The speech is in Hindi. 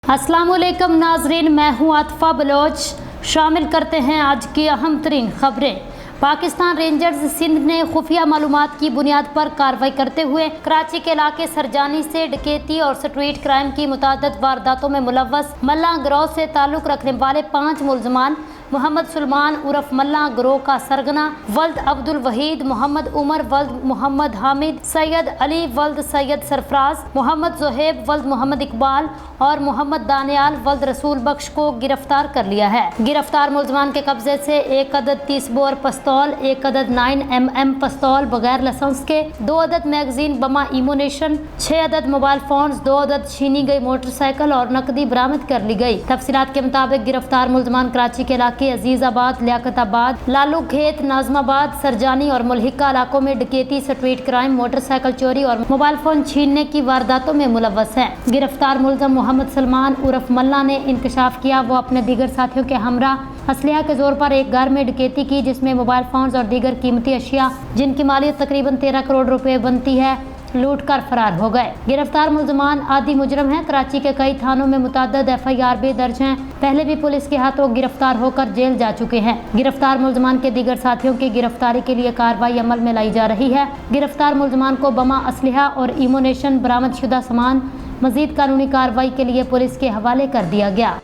अस्सलामुअलैकुम नाजरीन, मैं हूँ आतिफा बलोच। शामिल करते हैं आज की अहम तरीन खबरें। पाकिस्तान रेंजर्स सिंध ने खुफिया मालूमात की बुनियाद पर कार्रवाई करते हुए कराची के इलाके सरजानी से डकैती और स्ट्रीट क्राइम की मुतादद वारदातों में मुलव्वस मल्ला गिरोह से ताल्लुक़ रखने वाले 5 मुलजमान मोहम्मद सुलेमान उर्फ मल्ला गिरोह का सरगना वल्द अब्दुल वहीद, मोहम्मद उमर वल्द मोहम्मद हामिद, सैयद अली वल्द सैयद सरफराज, मोहम्मद जोहेब वल्द मोहम्मद इकबाल और मोहम्मद दानियाल वल्द रसूल बख्श को गिरफ्तार कर लिया है। गिरफ्तार मुलजमान के कब्जे से 1 अदद 30 बोर पिस्तौल, 1 अदद 9mm पिस्तौल बगैर लाइसेंस के, 2 अदद मैगजीन बमा इमोनेशन, 6 अदद मोबाइल फोन, 2 अदद छीनी गई मोटरसाइकिल और नकदी बरामद कर ली गई। तफसीलात के मुताबिक गिरफ्तार मुलजमान कराची के इलाके अजीजाबाद, लियाकताबाद, लालू खेत, नाजमाबाद, सरजानी और मुल्हिका इलाकों में डकैती, स्ट्रीट क्राइम, मोटरसाइकिल चोरी और मोबाइल फोन छीनने की वारदातों में मुलव्वस हैं। गिरफ्तार मुलजम मोहम्मद सुलेमान उर्फ मल्ला ने इंकशाफ किया वो अपने दीगर साथियों के हमरा असलिया के जोर पर एक घर में डकैती की जिसमें मोबाइल फोन और दीगर कीमती अशिया जिनकी मालियत तकरीबन 13 करोड़ रुपए बनती है लूट कर फरार हो गए। गिरफ्तार मुलजमान आदि मुजरम हैं। कराची के कई थानों में मुतअद्दिद FIR भी दर्ज हैं। पहले भी पुलिस के हाथों गिरफ्तार होकर जेल जा चुके हैं। गिरफ्तार मुलजमान के दीगर साथियों की गिरफ्तारी के लिए कार्रवाई अमल में लाई जा रही है। गिरफ्तार मुलजमान को बमा असलहा और इमोनेशन, बरामदशुदा सामान मजीद कानूनी कार्रवाई के लिए पुलिस के हवाले कर दिया गया।